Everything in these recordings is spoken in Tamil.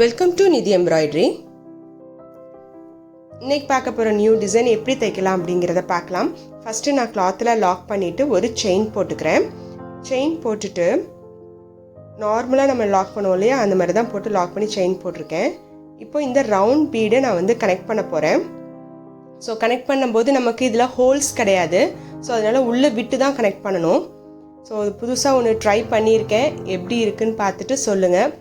வெல்கம் டு நிதி எம்ப்ராய்டரி. இன்னைக்கு பார்க்க போகிற நியூ டிசைன் எப்படி தைக்கலாம் அப்படிங்கிறத பார்க்கலாம். ஃபஸ்ட்டு நான் கிளாத்தில் லாக் பண்ணிவிட்டு ஒரு செயின் போட்டுக்கிறேன். செயின் போட்டுட்டு நார்மலாக நம்ம லாக் பண்ணுவோம் இல்லையா, அந்த மாதிரி தான் போட்டு லாக் பண்ணி செயின் போட்டிருக்கேன். இப்போ இந்த ரவுண்ட் பீடை நான் வந்து கனெக்ட் பண்ண போகிறேன். ஸோ கனெக்ட் பண்ணும்போது நமக்கு இதில் ஹோல்ஸ் கிடையாது, ஸோ அதனால் உள்ளே விட்டு தான் கனெக்ட் பண்ணணும். ஸோ அது புதுசாக ஒன்று ட்ரை பண்ணியிருக்கேன், எப்படி இருக்குன்னு பார்த்துட்டு சொல்லுங்கள்.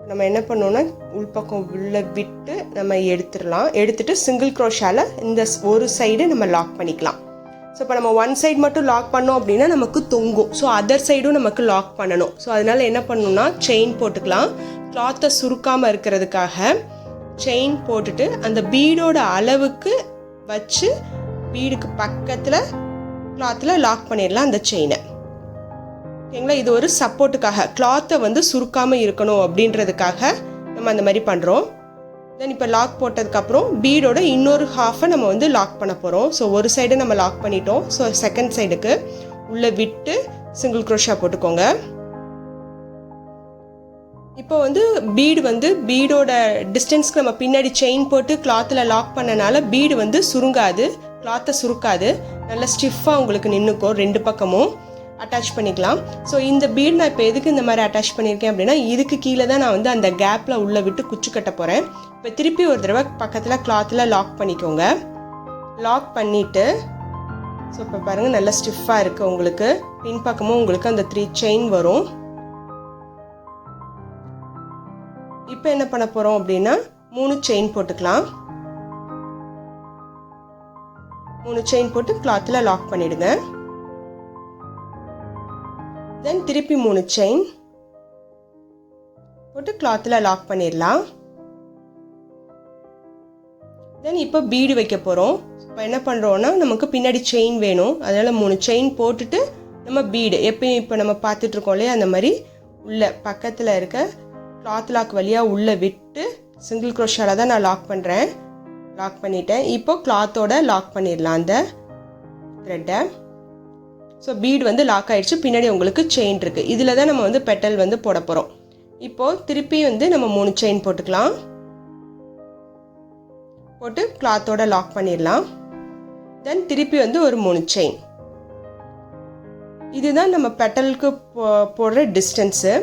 நம்ம என்ன பண்ணோன்னா உள்பக்கம் உள்ளே விட்டு நம்ம எடுத்துட்டு சிங்கிள் க்ரோஷால் இந்த ஒரு சைடு நம்ம லாக் பண்ணிக்கலாம். ஸோ இப்போ நம்ம ஒன் சைடு மட்டும் லாக் பண்ணோம் அப்படின்னா நமக்கு தொங்கும். ஸோ அதர் சைடும் நமக்கு லாக் பண்ணணும். ஸோ அதனால் என்ன பண்ணணும்னா செயின் போட்டுக்கலாம். கிளாத்தை சுருக்காமல் இருக்கிறதுக்காக செயின் போட்டுட்டு அந்த பீடோட அளவுக்கு வச்சு பீடுக்கு பக்கத்தில் கிளாத்தில் லாக் பண்ணிடலாம் அந்த செயினை. ஓகேங்களா, இது ஒரு சப்போர்ட்டுக்காக, கிளாத்தை வந்து சுருக்காமல் இருக்கணும் அப்படின்றதுக்காக நம்ம அந்த மாதிரி பண்ணுறோம். தென் இப்போ லாக் போட்டதுக்கப்புறம் பீடோட இன்னொரு ஹாஃபை நம்ம வந்து லாக் பண்ண போகிறோம். ஸோ ஒரு சைடு நம்ம லாக் பண்ணிட்டோம். ஸோ செகண்ட் சைடுக்கு உள்ளே விட்டு சிங்கிள் க்ரோஷா போட்டுக்கோங்க. இப்போ வந்து பீடோட டிஸ்டன்ஸ்க்கு நம்ம பின்னாடி செயின் போட்டு கிளாத்தில் லாக் பண்ணனால பீடு வந்து சுருங்காது, கிளாத்தை சுருக்காது, நல்லா ஸ்டிஃபாக உங்களுக்கு நின்றுக்கும். ரெண்டு பக்கமும் அட்டாச் பண்ணிக்கலாம். ஸோ இந்த பீட் நான் இப்போ எதுக்கு இந்த மாதிரி அட்டாச் பண்ணியிருக்கேன் அப்படின்னா, இதுக்கு கீழே தான் நான் வந்து அந்த கேப்பில் உள்ளே விட்டு குச்சி கட்ட போகிறேன். இப்போ திருப்பி ஒரு தடவை பக்கத்தில் கிளாத்தில் லாக் பண்ணிக்கோங்க. லாக் பண்ணிவிட்டு ஸோ இப்போ பாருங்கள் நல்லா ஸ்டிஃபாக இருக்குது. உங்களுக்கு பின்பக்கமும் உங்களுக்கு அந்த 3 செயின் வரும். இப்போ என்ன பண்ண போகிறோம் அப்படின்னா 3 செயின் போட்டுக்கலாம். 3 செயின் போட்டு கிளாத்தில் லாக் பண்ணிவிடுங்க. தென் திருப்பி 3 செயின் போட்டு கிளாத்தில் லாக் பண்ணிடலாம். தென் இப்போ பீடு வைக்க போகிறோம். இப்போ என்ன பண்ணுறோன்னா நமக்கு பின்னாடி செயின் வேணும், அதனால் 3 செயின் போட்டுட்டு நம்ம பீடு எப்பயும் இப்போ நம்ம பார்த்துட்ருக்கோம் இல்லையா, அந்த மாதிரி உள்ள பக்கத்தில் இருக்க கிளாத் லாக் வழியாக உள்ளே விட்டு சிங்கிள் க்ரோஷால தான் நான் லாக் பண்ணுறேன். லாக் பண்ணிட்டேன். இப்போ கிளாத்தோட லாக் பண்ணிடலாம் அந்த த்ரெட்டை. ஸோ பீட் வந்து லாக் ஆகிடுச்சு. பின்னாடி உங்களுக்கு செயின் இருக்குது. இதில் தான் நம்ம வந்து பெட்டல் வந்து போட போகிறோம். இப்போது திருப்பி வந்து நம்ம 3 செயின் போட்டுக்கலாம். போட்டு கிளாத்தோட லாக் பண்ணிடலாம். தென் திருப்பி வந்து ஒரு 3 செயின். இதுதான் நம்ம பெட்டலுக்கு போடுற டிஸ்டன்ஸு.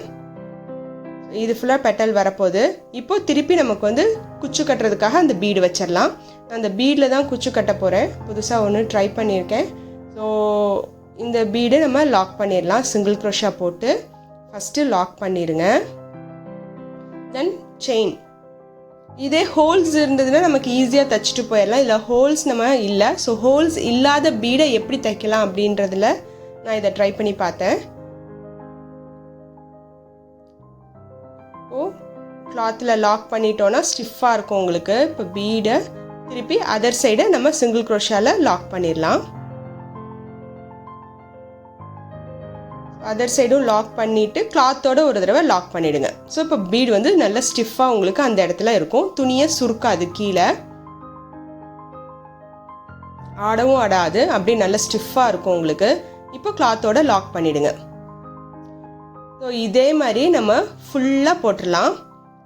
இது ஃபுல்லாக பெட்டல் வரப்போகுது. இப்போது திருப்பி நமக்கு வந்து குச்சி கட்டுறதுக்காக அந்த பீடு வச்சிடலாம். நான் அந்த பீடில் தான் குச்சி கட்ட போகிறேன். புதுசாக ஒன்று ட்ரை பண்ணியிருக்கேன். ஸோ இந்த பீடை நம்ம லாக் பண்ணிடலாம். சிங்கிள் க்ரோஷா போட்டு ஃபஸ்ட்டு லாக் பண்ணிடுங்க. தென் செயின். இதே ஹோல்ஸ் இருந்ததுன்னா நமக்கு ஈஸியாக தைச்சிட்டு போயிடலாம். இதில் ஹோல்ஸ் நம்ம இல்லை. ஸோ ஹோல்ஸ் இல்லாத பீடை எப்படி தைக்கலாம் அப்படின்றதுல நான் இதை ட்ரை பண்ணி பார்த்தேன். ஓ கிளாத்தில் லாக் பண்ணிட்டோன்னா ஸ்டிஃபாக இருக்கும் உங்களுக்கு. இப்போ பீடை திருப்பி அதர் சைடை நம்ம சிங்கிள் க்ரோஷாவில் லாக் பண்ணிடலாம். அதர் சைடும் லாக் பண்ணிவிட்டு கிளாத்தோட ஒரு தடவை லாக் பண்ணிவிடுங்க. ஸோ இப்போ பீடு வந்து நல்லா ஸ்டிஃபாக உங்களுக்கு அந்த இடத்துல இருக்கும். துணியை சுருக்காது, கீழே ஆடவும் ஆடாது, அப்படியே நல்லா ஸ்டிஃபாக இருக்கும் உங்களுக்கு. இப்போ கிளாத்தோட லாக் பண்ணிவிடுங்க. ஸோ இதே மாதிரி நம்ம ஃபுல்லாக போட்டுடலாம்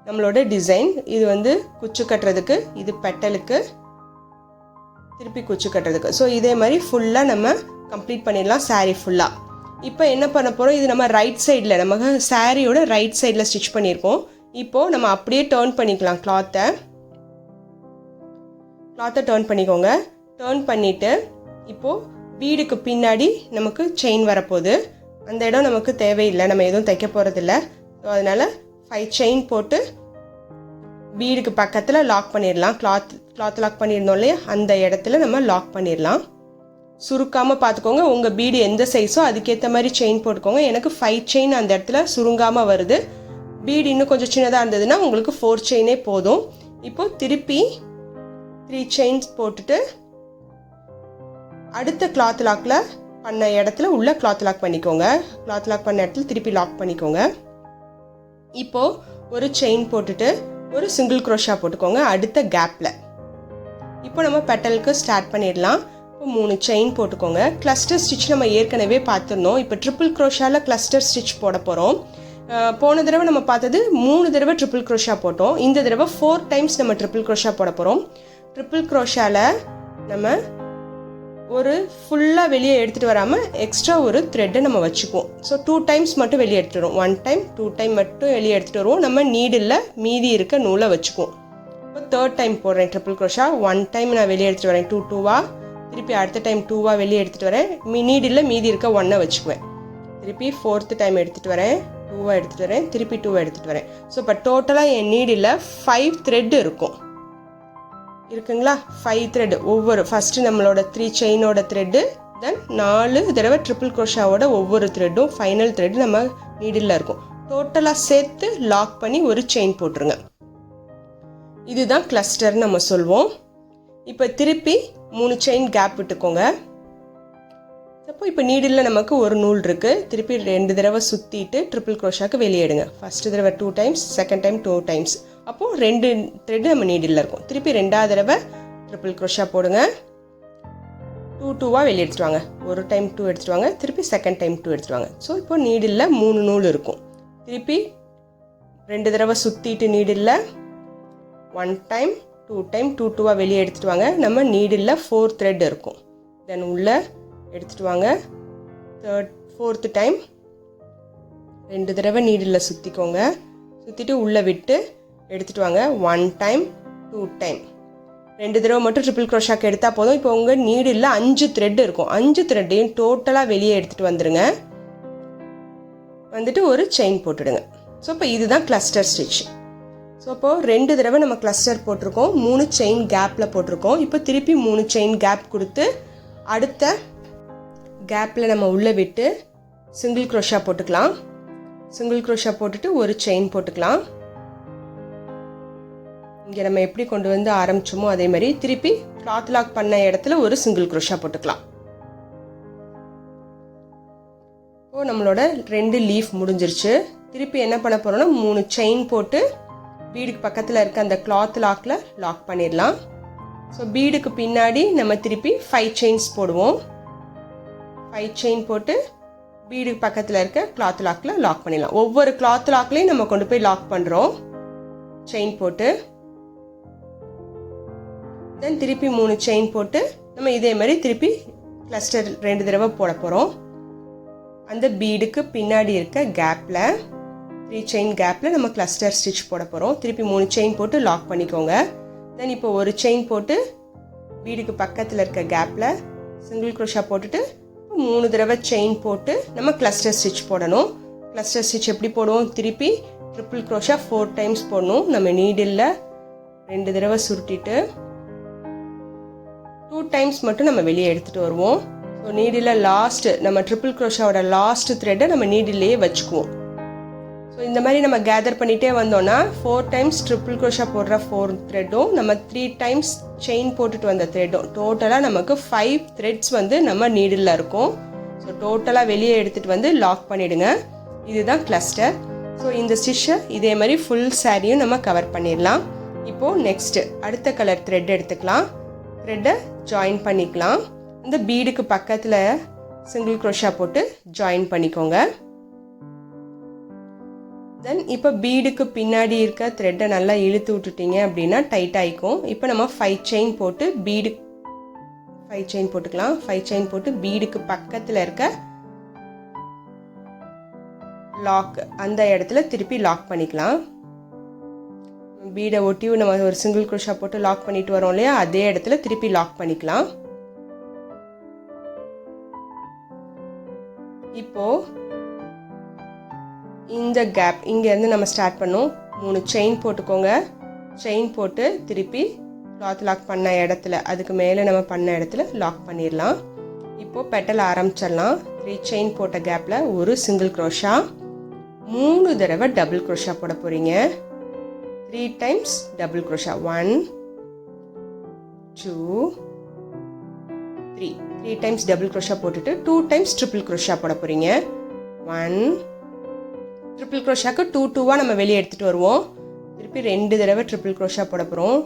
நம்மளோட டிசைன். இது வந்து குச்சி கட்டுறதுக்கு, இது பெட்டலுக்கு, திருப்பி குச்சி கட்டுறதுக்கு. ஸோ இதே மாதிரி ஃபுல்லாக நம்ம கம்ப்ளீட் பண்ணிடலாம் சாரீ ஃபுல்லாக. இப்போ என்ன பண்ண போகிறோம், இது நம்ம ரைட் சைடில், நம்ம சாரியோட ரைட் சைடில் ஸ்டிச் பண்ணியிருக்கோம். இப்போது நம்ம அப்படியே டேர்ன் பண்ணிக்கலாம். கிளாத்தை டேர்ன் பண்ணிக்கோங்க. டேர்ன் பண்ணிவிட்டு இப்போது பீடுக்கு பின்னாடி நமக்கு செயின் வரப்போகுது. அந்த இடம் நமக்கு தேவையில்லை, நம்ம எதுவும் தைக்க போகிறதில்ல. ஸோ அதனால் 5 செயின் போட்டு பீடுக்கு பக்கத்தில் லாக் பண்ணிடலாம். கிளாத் லாக் பண்ணியிருந்தோம் இல்லையா, அந்த இடத்துல நம்ம லாக் பண்ணிடலாம். சுருக்காமல் பார்த்துக்கோங்க. உங்கள் பீடு எந்த சைஸோ அதுக்கேற்ற மாதிரி செயின் போட்டுக்கோங்க. எனக்கு 5 செயின் அந்த இடத்துல சுருங்காமல் வருது. பீடு இன்னும் கொஞ்சம் சின்னதாக இருந்ததுன்னா உங்களுக்கு 4 செயினே போதும். இப்போது திருப்பி 3 செயின்ஸ் போட்டுட்டு அடுத்த கிளாத் லாக்கில் பண்ண இடத்துல உள்ள கிளாத் லாக் பண்ணிக்கோங்க. கிளாத் லாக் பண்ண இடத்துல திருப்பி லாக் பண்ணிக்கோங்க. இப்போது ஒரு செயின் போட்டுட்டு ஒரு சிங்கிள் க்ரோஷா போட்டுக்கோங்க அடுத்த கேப்பில். இப்போ நம்ம பெட்டலுக்கு ஸ்டார்ட் பண்ணிடலாம். இப்போ 3 செயின் போட்டுக்கோங்க. கிளஸ்டர் ஸ்டிச் நம்ம ஏற்கனவே பார்த்துருந்தோம். இப்போ ட்ரிபிள் க்ரோஷாவில் கிளஸ்டர் ஸ்டிச் போட போகிறோம். போன தடவை நம்ம பார்த்தது 3 தடவை ட்ரிபிள் க்ரோஷா போட்டோம். இந்த தடவை 4 டைம்ஸ் நம்ம ட்ரிபிள் க்ரோஷா போட போகிறோம். ட்ரிபிள் க்ரோஷாவில் நம்ம ஒரு ஃபுல்லாக வெளியே எடுத்துகிட்டு வராமல் எக்ஸ்ட்ரா ஒரு த்ரெட்டை நம்ம வச்சுக்குவோம். ஸோ 2 டைம்ஸ் மட்டும் வெளியே எடுத்துகிட்டு வருவோம். 1 டைம் 2 டைம் மட்டும் வெளியே எடுத்துகிட்டு வருவோம். நம்ம நீடில் மீதி இருக்க நூலை வச்சுக்குவோம். இப்போ 3rd டைம் போடுறேன் ட்ரிபிள் க்ரோஷா. 1 டைம் நான் வெளியே எடுத்துகிட்டு வரேன் 2 2வா, திருப்பி அடுத்த டைம் 2வா வெளியே எடுத்துகிட்டு வரேன். நீடில் மீதி இருக்க 1 வச்சுக்குவேன். திருப்பி 4th டைம் எடுத்துகிட்டு வரேன், 2வா எடுத்துகிட்டு வரேன், திருப்பி 2வா எடுத்துகிட்டு வரேன். ஸோ இப்போ டோட்டலாக என் நீடில் 5 த்ரெட் இருக்குங்களா? 5 த்ரெட் ஒவ்வொரு ஃபஸ்ட்டு நம்மளோட 3 செயினோட த்ரெட்டு, தென் 4 தடவை ட்ரிபிள் க்ரோஷாவோட ஒவ்வொரு த்ரெட்டும் ஃபைனல் த்ரெட் நம்ம நீடில் இருக்கும். டோட்டலாக சேர்த்து லாக் பண்ணி ஒரு செயின் போட்டுருங்க. இதுதான் கிளஸ்டர்னு நம்ம சொல்வோம். இப்போ திருப்பி 3 செயின் கேப் விட்டுக்கோங்க. அப்போ இப்போ நீடில் நமக்கு ஒரு நூல் இருக்குது. திருப்பி 2 தடவை சுற்றிட்டு ட்ரிபிள் க்ரோஷாக்கு வெளியேடுங்க. ஃபஸ்ட்டு தடவை 2 டைம்ஸ், செகண்ட் டைம் 2 டைம்ஸ். அப்போது 2 த்ரெட்டு நம்ம நீடில் இருக்கும். திருப்பி 2வது தடவை ட்ரிபிள் க்ரோஷா போடுங்க. 2 2வா வெளியே எடுத்துட்டு வாங்க. ஒரு டைம் 2 எடுத்துட்டு வாங்க, திருப்பி செகண்ட் டைம் 2 எடுத்துட்டு வாங்க. ஸோ இப்போ நீடில் 3 நூல் இருக்கும். திருப்பி 2 தடவை சுற்றிட்டு நீடில் 1 டைம் 2 டைம் 2 2வா வெளியே எடுத்துகிட்டு வாங்க. நம்ம நீடில் 4 த்ரெட் இருக்கும். தென் உள்ளே எடுத்துகிட்டு வாங்க. 4th டைம் 2 தடவை நீடில் சுற்றிக்கோங்க. சுற்றிட்டு உள்ளே விட்டு எடுத்துகிட்டு வாங்க. 1 டைம் 2 டைம் 2 தடவை மட்டும் ட்ரிபிள் க்ரோஷாக்கு எடுத்தால் போதும். இப்போ உங்கள் நீடில் 5 த்ரெட் இருக்கும். 5 த்ரெட்டையும் டோட்டலாக வெளியே எடுத்துகிட்டு வந்துடுங்க. வந்துட்டு ஒரு செயின் போட்டுடுங்க. ஸோ இப்போ இதுதான் கிளஸ்டர் ஸ்டிச். ஸோ இப்போது 2 தடவை நம்ம கிளஸ்டர் போட்டிருக்கோம், 3 செயின் கேப்பில் போட்டிருக்கோம். இப்போ திருப்பி 3 செயின் கேப் கொடுத்து அடுத்த கேப்பில் நம்ம உள்ளே விட்டு சிங்கிள் க்ரோஷா போட்டுக்கலாம். சிங்கிள் க்ரோஷா போட்டுட்டு ஒரு செயின் போட்டுக்கலாம். இங்கே நம்ம எப்படி கொண்டு வந்து ஆரம்பிச்சோமோ அதே மாதிரி திருப்பி கிளாத் லாக் பண்ண இடத்துல ஒரு சிங்கிள் க்ரோஷா போட்டுக்கலாம். இப்போது நம்மளோட 2 லீஃப் முடிஞ்சிருச்சு. திருப்பி என்ன பண்ண போகிறோம்னா 3 செயின் போட்டு பீடுக்கு பக்கத்தில் இருக்க அந்த கிளாத் லாக்கில் லாக் பண்ணிடலாம். ஸோ பீடுக்கு பின்னாடி நம்ம திருப்பி 5 செயின்ஸ் போடுவோம். 5 செயின் போட்டு பீடுக்கு பக்கத்தில் இருக்க கிளாத் லாக்கில் லாக் பண்ணிடலாம். ஒவ்வொரு கிளாத் லாக்லேயும் நம்ம கொண்டு போய் லாக் பண்ணுறோம் செயின் போட்டு. தென் திருப்பி 3 செயின் போட்டு நம்ம இதே மாதிரி திருப்பி கிளஸ்டர் 2 தடவை போட போகிறோம். அந்த பீடுக்கு பின்னாடி இருக்க கேப்பில் 3 செயின் கேப்பில் நம்ம கிளஸ்டர் ஸ்டிச் போட போகிறோம். திருப்பி 3 செயின் போட்டு லாக் பண்ணிக்கோங்க. தென் இப்போ ஒரு செயின் போட்டு பீடுக்கு பக்கத்தில் இருக்க கேப்பில் சிங்கிள் க்ரோஷா போட்டுட்டு 3 தடவை செயின் போட்டு நம்ம கிளஸ்டர் ஸ்டிச் போடணும். கிளஸ்டர் ஸ்டிச் எப்படி போடுவோம்? திருப்பி ட்ரிபிள் க்ரோஷா 4 டைம்ஸ் போடணும். நம்ம நீடில் 2 தடவை சுருட்டிட்டு 2 டைம்ஸ் மட்டும் நம்ம வெளியே எடுத்துகிட்டு வருவோம். ஸோ நீடில் லாஸ்ட்டு நம்ம ட்ரிபிள் க்ரோஷாவோட லாஸ்ட் த்ரெட்டை நம்ம நீடிலேயே வச்சுக்குவோம். ஸோ இந்த மாதிரி நம்ம கேதர் பண்ணிகிட்டே வந்தோன்னா 4 டைம்ஸ் ட்ரிபிள் க்ரோஷா போடுற 4 த்ரெட்டும் நம்ம 3 டைம்ஸ் செயின் போட்டுட்டு வந்த த்ரெட்டும் டோட்டலாக நமக்கு 5 த்ரெட்ஸ் வந்து நம்ம நீடில் இருக்கும். ஸோ டோட்டலாக வெளியே எடுத்துகிட்டு வந்து லாக் பண்ணிவிடுங்க. இதுதான் கிளஸ்டர். ஸோ இந்த ஸ்டிச்சை இதே மாதிரி ஃபுல் சாரியும் நம்ம கவர் பண்ணிடலாம். இப்போது நெக்ஸ்ட்டு அடுத்த கலர் த்ரெட் எடுத்துக்கலாம். த்ரெட்டை ஜாயின் பண்ணிக்கலாம். இந்த பீடுக்கு பக்கத்தில் சிங்கிள் க்ரோஷா போட்டு ஜாயின் பண்ணிக்கோங்க. தென் இப்போ பீடுக்கு பின்னாடி இருக்க த்ரெட்டை நல்லா இழுத்து விட்டுட்டீங்க அப்படின்னா டைட் ஆகிக்கும். இப்போ நம்ம 5 செயின் போட்டு 5 செயின் போட்டுக்கலாம். 5 செயின் போட்டு பீடுக்கு பக்கத்தில் இருக்க லாக் அந்த இடத்துல திருப்பி லாக் பண்ணிக்கலாம். பீடை ஒட்டி நம்ம ஒரு சிங்கிள் க்ரோஷா போட்டு லாக் பண்ணிட்டு வரோம் இல்லையா, அதே இடத்துல திருப்பி லாக் பண்ணிக்கலாம். இப்போ இந்த கேப் இங்கேருந்து நம்ம ஸ்டார்ட் பண்ணோம். 3 செயின் போட்டுக்கோங்க. செயின் போட்டு திருப்பி கிளாத் லாக் பண்ண இடத்துல அதுக்கு மேலே நம்ம பண்ண இடத்துல லாக் பண்ணிடலாம். இப்போது பெட்டல் ஆரம்பிச்சிடலாம். 3 செயின் போட்ட கேப்பில் ஒரு சிங்கிள் க்ரோஷா, 3 தடவை டபுள் க்ரோஷா போட போகிறீங்க. 3 times double crochet. 1 2 3 3 times double crochet போட்டுட்டு 2 டைம்ஸ் ட்ரிபிள் க்ரோஷா போட போகிறீங்க. 1 ட்ரிபிள் க்ரோஷாக்கு 2 2வா நம்ம வெளியே எடுத்துகிட்டு வருவோம். திருப்பி 2 தடவை ட்ரிபிள் க்ரோஷா போட போகிறோம்.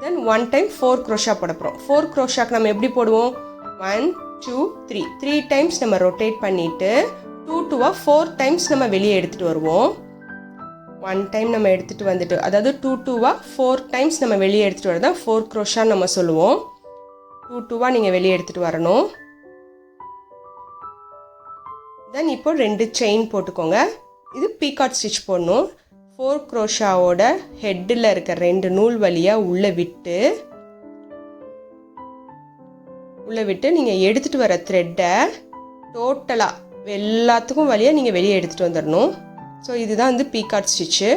தென் 1 டைம் 4 க்ரோஷா போட போகிறோம். 4 க்ரோஷாக்கு நம்ம எப்படி போடுவோம்? 1 2 3 3 டைம்ஸ் நம்ம ரொட்டேட் பண்ணிவிட்டு 2 2 4 டைம்ஸ் நம்ம வெளியே எடுத்துகிட்டு வருவோம். 1 டைம் நம்ம எடுத்துகிட்டு வந்துட்டு, அதாவது 2 2 4 டைம்ஸ் நம்ம வெளியே எடுத்துகிட்டு வரதான் 4 க்ரோஷான்னு நம்ம சொல்லுவோம். 2 2 நீங்கள் வெளியே எடுத்துகிட்டு வரணும். தென் இப்போ 2 செயின் போட்டுக்கோங்க. இது பீகாட் ஸ்டிச் போடணும். 4 க்ரோஷாவோட ஹெட்டில் இருக்க 2 நூல் வழியாக உள்ளே விட்டு நீங்கள் எடுத்துகிட்டு வர த்ரெட்டை டோட்டலாக எல்லாத்துக்கும் வழியாக நீங்கள் வெளியே எடுத்துகிட்டு வந்துடணும். ஸோ இதுதான் வந்து பீகாட் ஸ்டிச்சு.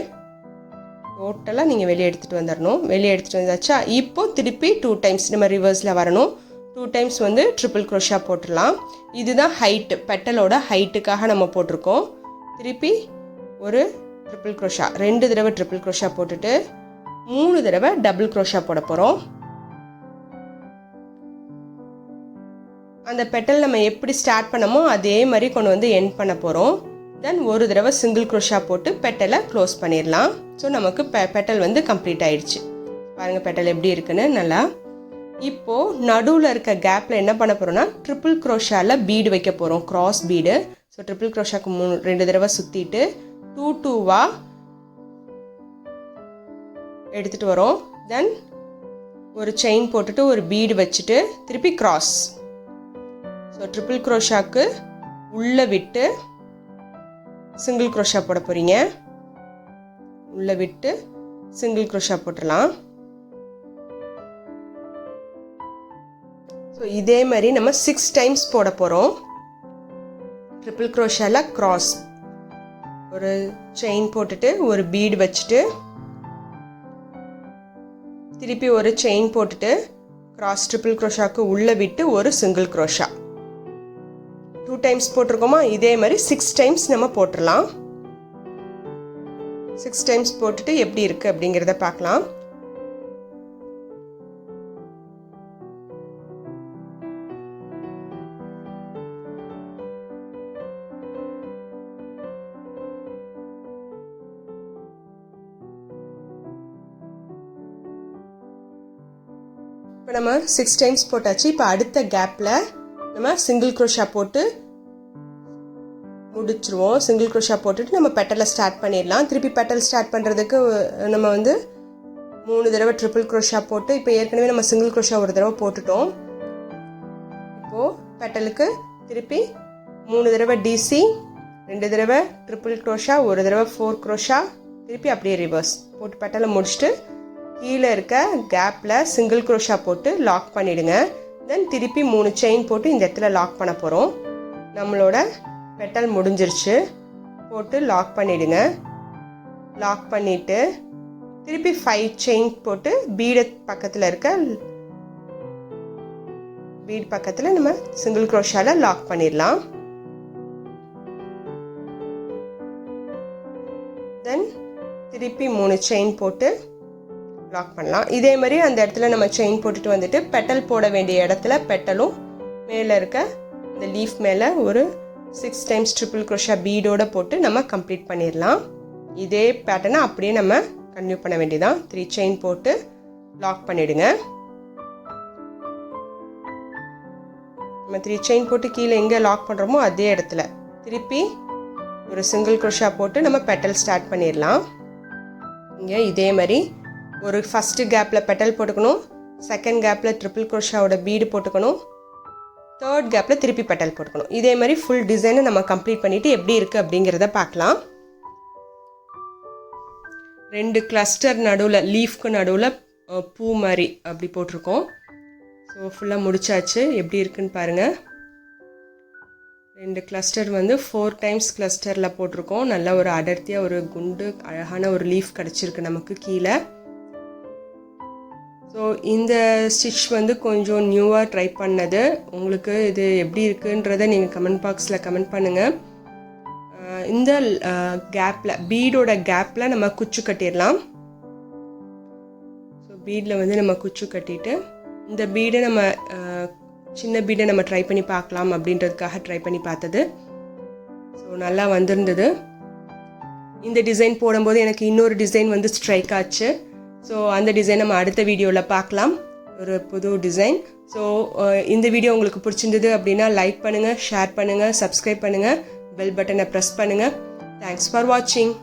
டோட்டலாக நீங்கள் வெளியே எடுத்துகிட்டு வந்துடணும். வெளியே எடுத்துகிட்டு வந்தாச்சா, இப்போ திருப்பி 2 டைம்ஸ் நம்ம ரிவர்ஸில் வரணும். 2 டைம்ஸ் வந்து ட்ரிபிள் க்ரோஷா போட்டுடலாம். இதுதான் ஹைட்டு, பெட்டலோட ஹைட்டுக்காக நம்ம போட்டிருக்கோம். திருப்பி ஒரு ட்ரிபிள் க்ரோஷா, 2 தடவை ட்ரிபிள் க்ரோஷா போட்டுட்டு 3 தடவை டபுள் க்ரோஷா போட போகிறோம். அந்த பெட்டல் நம்ம எப்படி ஸ்டார்ட் பண்ணமோ அதே மாதிரி கொண்டு வந்து எண்ட் பண்ண போகிறோம். தென் ஒரு தடவை சிங்கிள் க்ரோஷா போட்டு பெட்டலை க்ளோஸ் பண்ணிடலாம். ஸோ நமக்கு பெட்டல் வந்து கம்ப்ளீட் ஆயிடுச்சு. பாருங்கள் பெட்டல் எப்படி இருக்குன்னு நல்லா. இப்போது நடுவில் இருக்க கேப்பில் என்ன பண்ண போகிறோம்னா ட்ரிபிள் க்ரோஷாவில் பீடு வைக்க போகிறோம், கிராஸ் பீடு. ஸோ ட்ரிபிள் க்ரோஷாக்கு 2 தடவை சுற்றிட்டு 2 2 எடுத்துகிட்டு வரோம். தென் ஒரு செயின் போட்டுட்டு ஒரு பீடு வச்சுட்டு திருப்பி கிராஸ். ஸோ ட்ரிபிள் க்ரோஷாக்கு உள்ளே விட்டு சிங்கிள் க்ரோஷா போட போகிறீங்க. உள்ளே விட்டு சிங்கிள் க்ரோஷா போட்டுடலாம். ஸோ இதே மாதிரி நம்ம 6 டைம்ஸ் போட போகிறோம். ட்ரிபிள் க்ரோஷாவில் கிராஸ், ஒரு செயின் போட்டுட்டு ஒரு பீடு வச்சுட்டு திருப்பி ஒரு செயின் போட்டுட்டு கிராஸ் ட்ரிபிள் க்ரோஷாக்கு உள்ளே விட்டு ஒரு சிங்கிள் க்ரோஷா. 2 டைம்ஸ் போட்டிருக்கோமா, இதே மாதிரி 6 டைம்ஸ் நம்ம போட்டுடலாம். 6 டைம்ஸ் போட்டுட்டு எப்படி இருக்குது அப்படிங்கிறத பார்க்கலாம். இப்போ நம்ம 6 டைம்ஸ் போட்டாச்சு. இப்போ அடுத்த கேப்பில் நம்ம சிங்கிள் க்ரோஷா போட்டு முடிச்சிருவோம். சிங்கிள் க்ரோஷா போட்டுட்டு நம்ம பெட்டலை ஸ்டார்ட் பண்ணிடலாம். திருப்பி பெட்டல் ஸ்டார்ட் பண்ணுறதுக்கு நம்ம வந்து 3 தடவை ட்ரிபிள் க்ரோஷா போட்டு, இப்போ ஏற்கனவே நம்ம சிங்கிள் க்ரோஷா ஒரு தடவை போட்டுட்டோம். இப்போது பெட்டலுக்கு திருப்பி 3 தடவை டிசி, 2 தடவை ட்ரிபிள் க்ரோஷா, ஒரு தடவை 4 க்ரோஷா, திருப்பி அப்படியே ரிவர்ஸ் போட்டு பெட்டலை முடிச்சுட்டு கீழே இருக்க கேப்பில் சிங்கிள் க்ரோஷா போட்டு லாக் பண்ணிவிடுங்க. தென் திருப்பி 3 செயின் போட்டு இந்த இடத்துல லாக் பண்ண போகிறோம். நம்மளோட பெட்டல் முடிஞ்சிருச்சு. போட்டு லாக் பண்ணிவிடுங்க. லாக் பண்ணிவிட்டு திருப்பி 5 செயின் போட்டு பீடு பக்கத்தில் நம்ம சிங்கிள் க்ரோஷாவில் லாக் பண்ணிடலாம். தென் திருப்பி 3 செயின் போட்டு லாக் பண்ணலாம். இதே மாதிரி அந்த இடத்துல நம்ம செயின் போட்டுட்டு வந்துட்டு பெட்டல் போட வேண்டிய இடத்துல பெட்டலும் மேலே இருக்க இந்த லீஃப் மேலே ஒரு 6 டைம்ஸ் ட்ரிபிள் க்ரோஷா பீடோட போட்டு நம்ம கம்ப்ளீட் பண்ணிடலாம். இதே பேட்டர்னை அப்படியே நம்ம கன்டினியூ பண்ண வேண்டியதான். 3 செயின் போட்டு லாக் பண்ணிவிடுங்க. நம்ம 3 செயின் போட்டு கீழே எங்கே லாக் பண்ணுறோமோ அதே இடத்துல திருப்பி ஒரு சிங்கிள் க்ரோஷா போட்டு நம்ம பெட்டல் ஸ்டார்ட் பண்ணிடலாம். இங்கே இதே மாதிரி ஒரு ஃபஸ்ட்டு கேப்பில் பெட்டல் போட்டுக்கணும், செகண்ட் கேப்பில் ட்ரிபிள் க்ரோஷாவோட பீடு போட்டுக்கணும், தேர்ட் கேப்பில் திருப்பி பெட்டல் போட்டுக்கணும். இதே மாதிரி ஃபுல் டிசைனை நம்ம கம்ப்ளீட் பண்ணிவிட்டு எப்படி இருக்குது அப்படிங்கிறத பார்க்கலாம். 2 கிளஸ்டர் நடுவில், லீஃப்க்கு நடுவில் பூ மாதிரி அப்படி போட்டிருக்கோம். ஸோ ஃபுல்லாக முடிச்சாச்சு. எப்படி இருக்குன்னு பாருங்கள். 2 கிளஸ்டர் வந்து 4 டைம்ஸ் கிளஸ்டரில் போட்டிருக்கோம். நல்லா ஒரு அடர்த்தியாக ஒரு குண்டு அழகான ஒரு லீஃப் கிடச்சிருக்கு நமக்கு கீழே. ஸோ இந்த ஸ்டிச் வந்து கொஞ்சம் நியூவாக ட்ரை பண்ணது. உங்களுக்கு இது எப்படி இருக்குன்றதை நீங்கள் கமெண்ட் பாக்ஸில் கமெண்ட் பண்ணுங்கள். இந்த கேப்பில், பீடோட கேப்பில் நம்ம குச்சு கட்டிடலாம். ஸோ பீடில் வந்து நம்ம குச்சு கட்டிட்டு இந்த பீடை நம்ம சின்ன பீடை நம்ம ட்ரை பண்ணி பார்க்கலாம் அப்படின்றதுக்காக ட்ரை பண்ணி பார்த்தது. ஸோ நல்லா வந்திருந்தது. இந்த டிசைன் போடும்போது எனக்கு இன்னொரு டிசைன் வந்து ஸ்ட்ரைக் ஆச்சு. ஸோ அந்த டிசைன் நம்ம அடுத்த வீடியோவில் பார்க்கலாம், ஒரு புது டிசைன். ஸோ இந்த வீடியோ உங்களுக்கு பிடிச்சிருந்தது அப்படின்னா லைக் பண்ணுங்கள், ஷேர் பண்ணுங்கள், சப்ஸ்கிரைப் பண்ணுங்கள், பெல் பட்டனை ப்ரெஸ் பண்ணுங்கள். தேங்க்ஸ் ஃபார் வாட்சிங்.